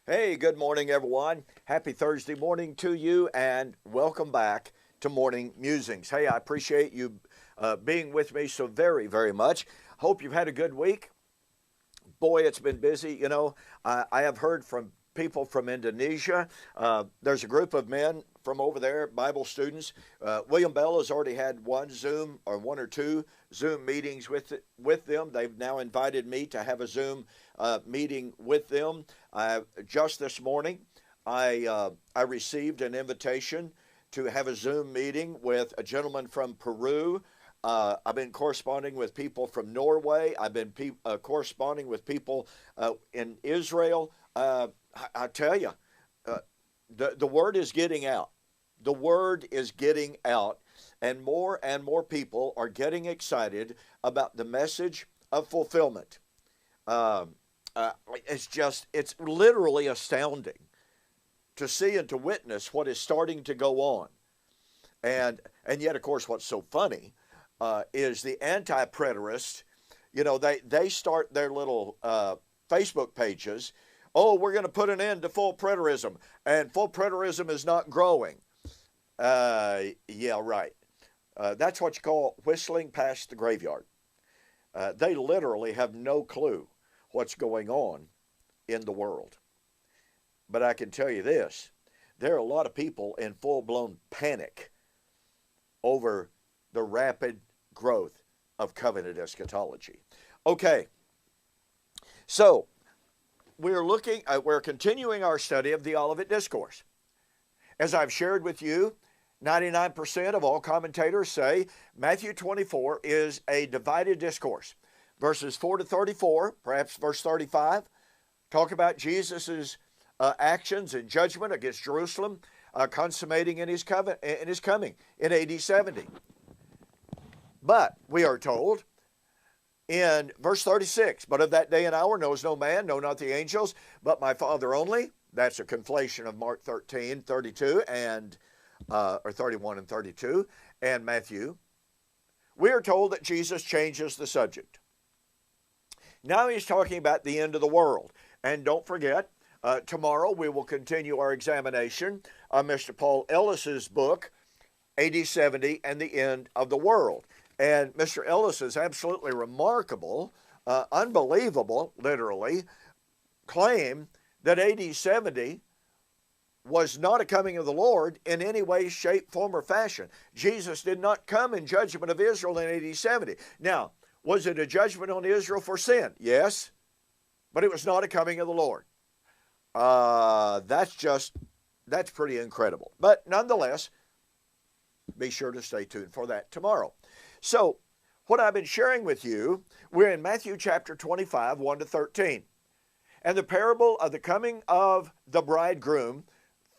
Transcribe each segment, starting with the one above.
Hey, good morning, everyone. Happy Thursday morning to you, and welcome back to Morning Musings. Hey, I appreciate you being with me so very, very much. Hope you've had a good week. Boy, it's been busy. I have heard from people from Indonesia. There's a group of men from over there, Bible students. William Bell has already had one or two Zoom meetings with them. They've now invited me to have a Zoom meeting with them. Just this morning, I received an invitation to have a Zoom meeting with a gentleman from Peru. I've been corresponding with people from Norway. I've been corresponding with people in Israel. I tell you, the word is getting out. The word is getting out, and more people are getting excited about the message of fulfillment. It's literally astounding to see and to witness what is starting to go on. And yet, of course, what's so funny is the anti-preterists. They start their little Facebook pages. Oh, we're going to put an end to full preterism, and full preterism is not growing. Yeah, right. That's what you call whistling past the graveyard. They literally have no clue what's going on in the world. But I can tell you this, there are a lot of people in full-blown panic over the rapid growth of covenant eschatology. Okay, so we're continuing our study of the Olivet Discourse. As I've shared with you, 99% of all commentators say Matthew 24 is a divided discourse. Verses 4 to 34, perhaps verse 35, talk about Jesus' actions and judgment against Jerusalem, consummating in his coming in AD 70. But we are told in verse 36, but of that day and hour knows no man, no, not the angels, but my Father only. That's a conflation of Mark 13, 32, or 31 and 32, and Matthew. We are told that Jesus changes the subject. Now he's talking about the end of the world. And don't forget, tomorrow we will continue our examination of Mr. Paul Ellis's book, AD 70 and the End of the World. And Mr. Ellis is absolutely remarkable, unbelievable, literally, claim that AD 70 was not a coming of the Lord in any way, shape, form, or fashion. Jesus did not come in judgment of Israel in AD 70. Now, was it a judgment on Israel for sin? Yes, but it was not a coming of the Lord. That's pretty incredible. But nonetheless, be sure to stay tuned for that tomorrow. So, what I've been sharing with you, we're in Matthew chapter 25, 1 to 13. And the parable of the coming of the bridegroom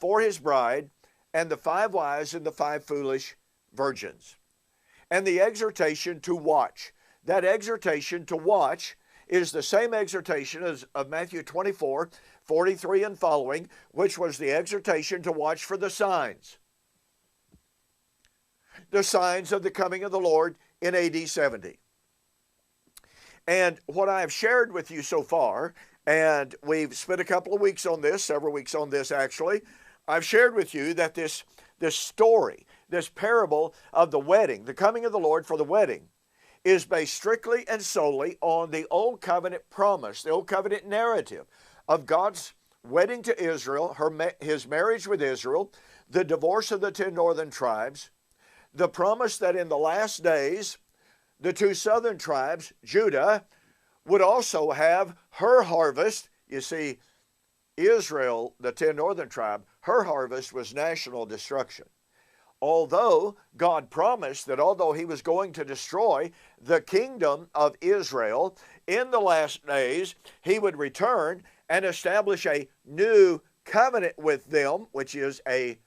for his bride, and the 5 wise and the 5 foolish virgins. And the exhortation to watch. That exhortation to watch is the same exhortation as of Matthew 24, 43 and following, which was the exhortation to watch for the signs. The signs of the coming of the Lord in AD 70. And what I have shared with you so far, and we've spent a couple of weeks on this, several weeks on this actually, I've shared with you that this story, this parable of the wedding, the coming of the Lord for the wedding, is based strictly and solely on the Old Covenant promise, the Old Covenant narrative of God's wedding to Israel, his marriage with Israel, the divorce of the 10 northern tribes, the promise that in the last days, the 2 southern tribes, Judah, would also have her harvest. You see, Israel, the 10 northern tribe, her harvest was national destruction. Although God promised that although he was going to destroy the kingdom of Israel in the last days, he would return and establish a new covenant with them, which is a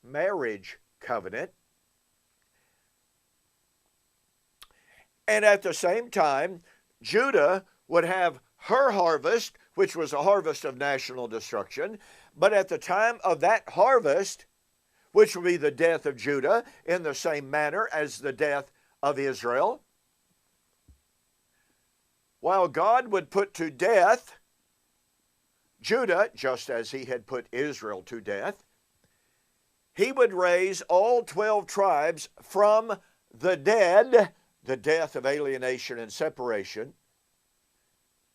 marriage covenant. And at the same time, Judah would have her harvest, which was a harvest of national destruction. But at the time of that harvest, which will be the death of Judah in the same manner as the death of Israel, while God would put to death Judah, just as he had put Israel to death, he would raise all 12 tribes from the dead, the death of alienation and separation,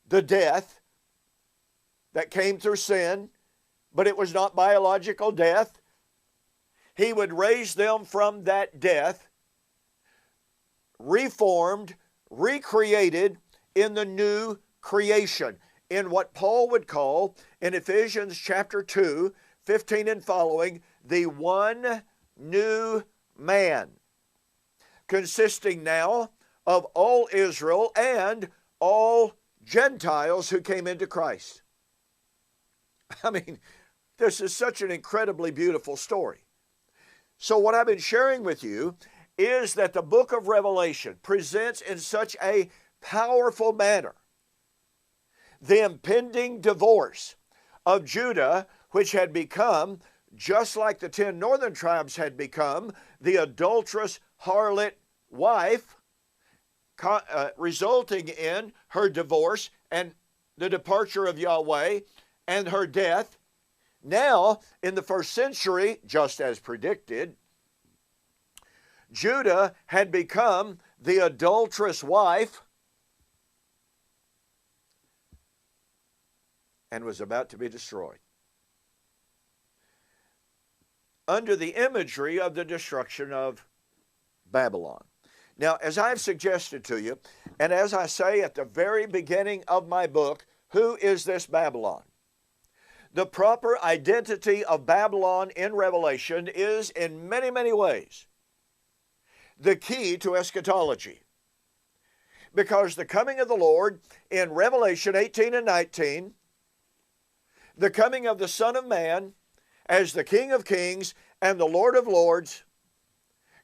the death that came through sin, but it was not biological death. He would raise them from that death, reformed, recreated in the new creation, in what Paul would call in Ephesians chapter 2, 15 and following, the one new man, consisting now of all Israel and all Gentiles who came into Christ. I mean, this is such an incredibly beautiful story. So what I've been sharing with you is that the book of Revelation presents in such a powerful manner the impending divorce of Judah, which had become, just like the 10 northern tribes had become, the adulterous harlot wife, resulting in her divorce and the departure of Yahweh and her death. Now, in the first century, just as predicted, Judah had become the adulterous wife and was about to be destroyed, under the imagery of the destruction of Babylon. Now, as I've suggested to you, and as I say at the very beginning of my book, who is this Babylon? The proper identity of Babylon in Revelation is, in many, many ways, the key to eschatology. Because the coming of the Lord in Revelation 18 and 19, the coming of the Son of Man as the King of Kings and the Lord of Lords,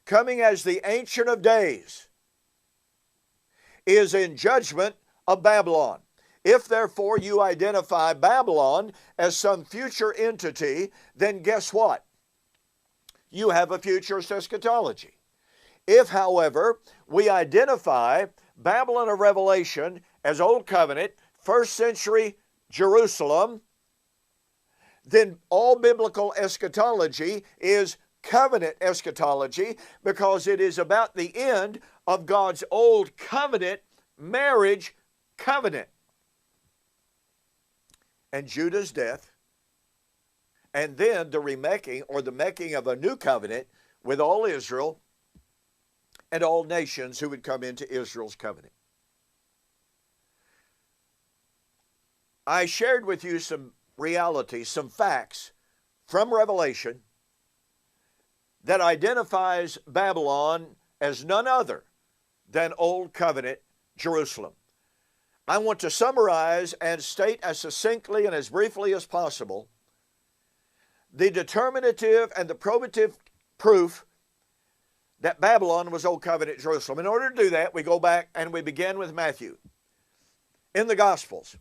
coming as the Ancient of Days, is in judgment of Babylon. If therefore you identify Babylon as some future entity, then guess what? You have a futurist eschatology. If, however, we identify Babylon of Revelation as Old Covenant, first century Jerusalem, then all biblical eschatology is covenant eschatology, because it is about the end of God's old covenant marriage covenant. And Judah's death, and then the remaking or the making of a new covenant with all Israel and all nations who would come into Israel's covenant. I shared with you some realities, some facts from Revelation that identifies Babylon as none other than Old Covenant Jerusalem. I want to summarize and state as succinctly and as briefly as possible the determinative and the probative proof that Babylon was Old Covenant Jerusalem. In order to do that, we go back and we begin with Matthew. In the Gospels,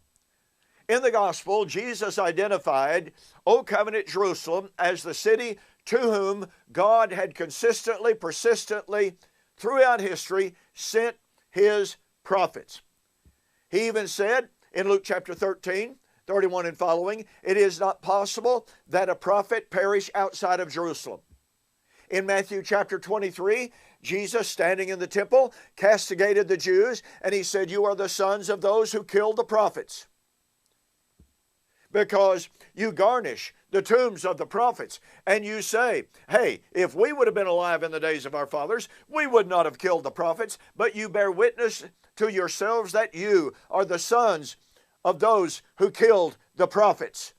Jesus identified Old Covenant Jerusalem as the city to whom God had consistently, persistently, throughout history, sent His prophets. He even said in Luke chapter 13, 31 and following, it is not possible that a prophet perish outside of Jerusalem. In Matthew chapter 23, Jesus, standing in the temple, castigated the Jews, and He said, you are the sons of those who killed the prophets, because you garnish the tombs of the prophets, and you say, hey, if we would have been alive in the days of our fathers, we would not have killed the prophets, but you bear witness to yourselves that you are the sons of those who killed the prophets.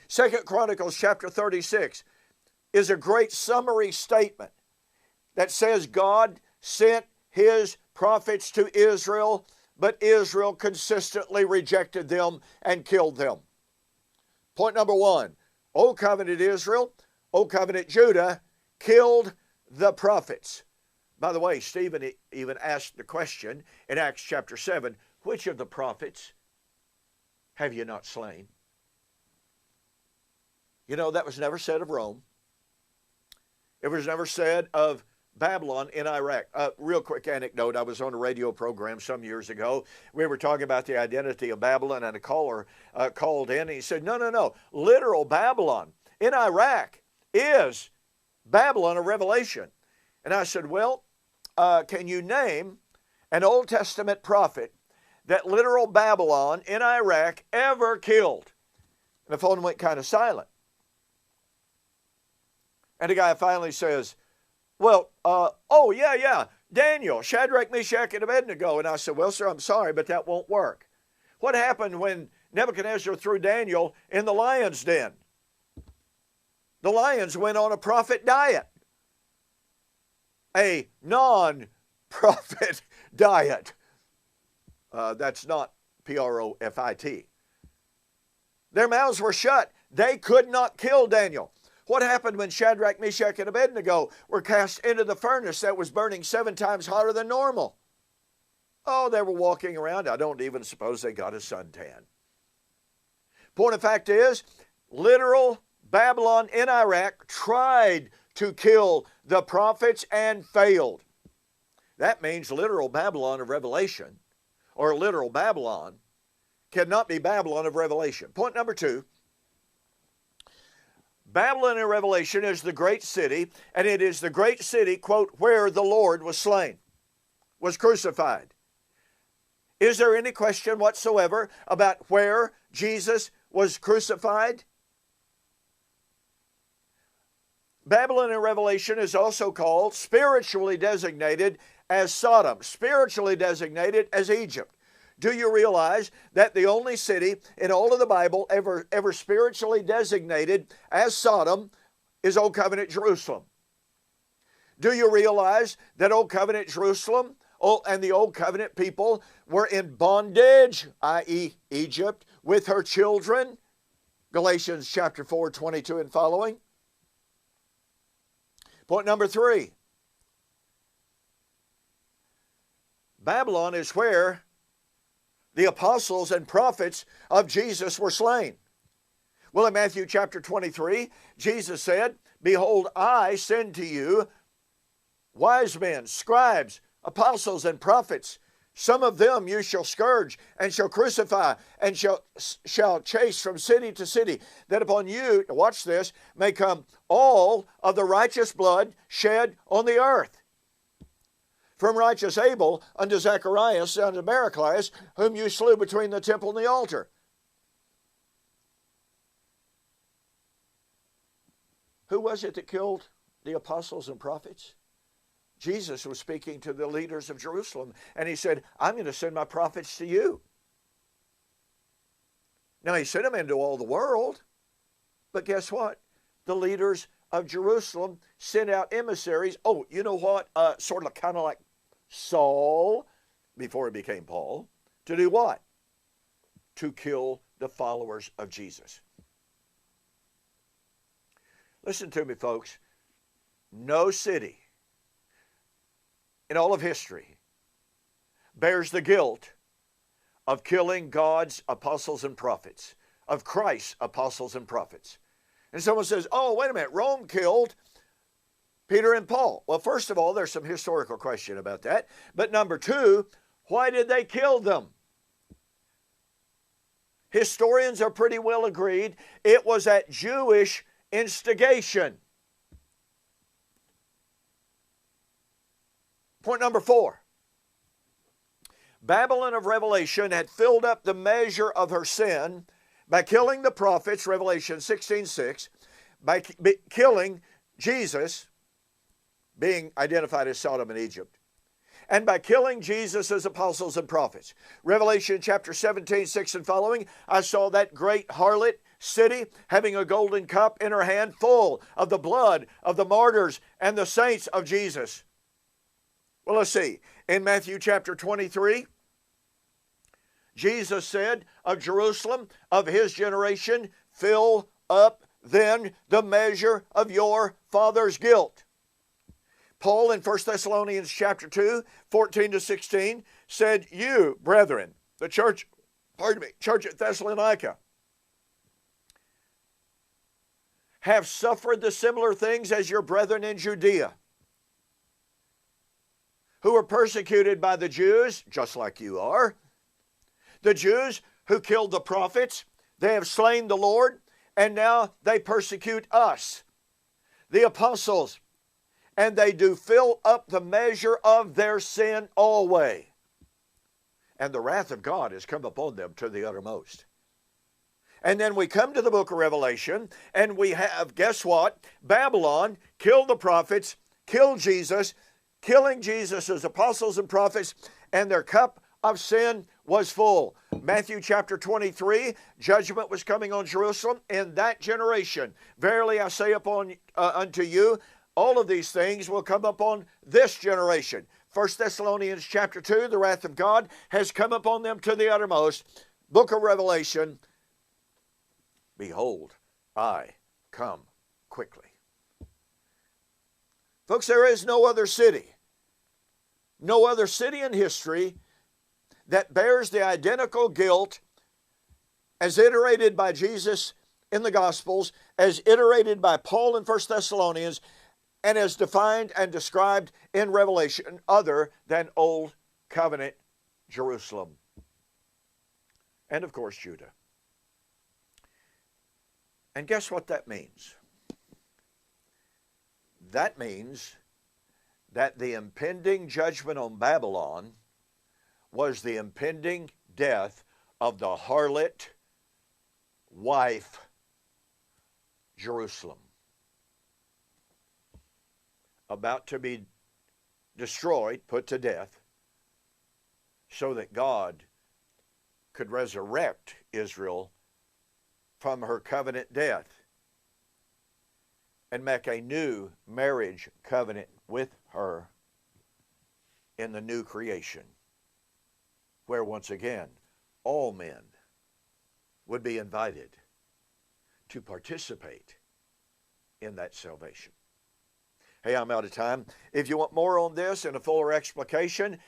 2 Chronicles chapter 36 is a great summary statement that says God sent His prophets to Israel, but Israel consistently rejected them and killed them. Point number one, Old Covenant Israel, Old Covenant Judah killed the prophets. By the way, Stephen even asked the question in Acts chapter 7, which of the prophets have you not slain? You know, that was never said of Rome. It was never said of Babylon in Iraq. Real quick anecdote. I was on a radio program some years ago. We were talking about the identity of Babylon, and a caller called in and he said, no. Literal Babylon in Iraq is Babylon of Revelation. And I said, well, can you name an Old Testament prophet that literal Babylon in Iraq ever killed? And the phone went kind of silent. And the guy finally says, well, yeah, Daniel, Shadrach, Meshach, and Abednego. And I said, well, sir, I'm sorry, but that won't work. What happened when Nebuchadnezzar threw Daniel in the lion's den? The lions went on a prophet diet, a non-prophet diet. That's not Profit. Their mouths were shut. They could not kill Daniel. What happened when Shadrach, Meshach, and Abednego were cast into the furnace that was burning 7 times hotter than normal? Oh, they were walking around. I don't even suppose they got a suntan. Point of fact is, literal Babylon in Iraq tried to kill the prophets and failed. That means literal Babylon of Revelation, or literal Babylon, cannot be Babylon of Revelation. Point number 2. Babylon in Revelation is the great city, and it is the great city, quote, where the Lord was slain, was crucified. Is there any question whatsoever about where Jesus was crucified? Babylon in Revelation is also called, spiritually designated as Sodom, spiritually designated as Egypt. Do you realize that the only city in all of the Bible ever spiritually designated as Sodom is Old Covenant Jerusalem? Do you realize that Old Covenant Jerusalem and the Old Covenant people were in bondage, i.e. Egypt, with her children? Galatians chapter 4, 22 and following. Point number 3. Babylon is where the apostles and prophets of Jesus were slain. Well, in Matthew chapter 23, Jesus said, behold, I send to you wise men, scribes, apostles, and prophets. Some of them you shall scourge and shall crucify and shall chase from city to city, that upon you, watch this, may come all of the righteous blood shed on the earth. From righteous Abel unto Zacharias unto Barachias, whom you slew between the temple and the altar. Who was it that killed the apostles and prophets? Jesus was speaking to the leaders of Jerusalem, and he said, I'm going to send my prophets to you. Now, he sent them into all the world, but guess what? The leaders of Jerusalem sent out emissaries. Oh, you know what? Sort of kind of like Saul, before he became Paul, to do what? To kill the followers of Jesus. Listen to me, folks. No city in all of history bears the guilt of killing God's apostles and prophets, of Christ's apostles and prophets. And someone says, oh, wait a minute, Rome killed Peter and Paul. Well, first of all, there's some historical question about that. But number 2, why did they kill them? Historians are pretty well agreed it was at Jewish instigation. Point number 4. Babylon of Revelation had filled up the measure of her sin by killing the prophets, Revelation 16:6, by killing Jesus, being identified as Sodom and Egypt, and by killing Jesus' apostles and prophets. Revelation chapter 17:6 and following, I saw that great harlot city having a golden cup in her hand full of the blood of the martyrs and the saints of Jesus. Well, let's see. In Matthew chapter 23, Jesus said of Jerusalem, of his generation, fill up then the measure of your father's guilt. Paul in 1 Thessalonians chapter 2, 14 to 16 said, you, brethren, the church, church at Thessalonica, have suffered the similar things as your brethren in Judea. who were persecuted by the Jews, just like you are. The Jews who killed the prophets, they have slain the Lord, and now they persecute us, the apostles, and they do fill up the measure of their sin always. And the wrath of God has come upon them to the uttermost. And then we come to the book of Revelation, and we have, guess what? Babylon killed the prophets, killed Jesus, killing Jesus' apostles and prophets, and their cup of sin was full. Matthew chapter 23, judgment was coming on Jerusalem in that generation. Verily I say unto you, all of these things will come upon this generation. 1 Thessalonians chapter 2, the wrath of God has come upon them to the uttermost. Book of Revelation, behold, I come quickly. Folks, there is no other city in history that bears the identical guilt as iterated by Jesus in the Gospels, as iterated by Paul in 1 Thessalonians, and as defined and described in Revelation, other than Old Covenant Jerusalem. And of course, Judah. And guess what that means? That means that the impending judgment on Babylon was the impending death of the harlot wife, Jerusalem, about to be destroyed, put to death, so that God could resurrect Israel from her covenant death and make a new marriage covenant with her in the new creation, where once again all men would be invited to participate in that salvation. Hey, I'm out of time. If you want more on this and a fuller explication,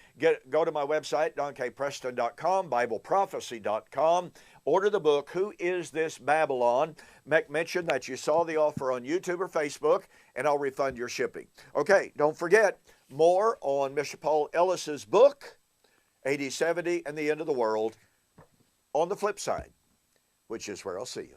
go to my website, donkpreston.com, BibleProphecy.com. Order the book, Who Is This Babylon? Make mention that you saw the offer on YouTube or Facebook, and I'll refund your shipping. Okay, don't forget, more on Mr. Paul Ellis's book, 8070 and the End of the World, on the flip side, which is where I'll see you.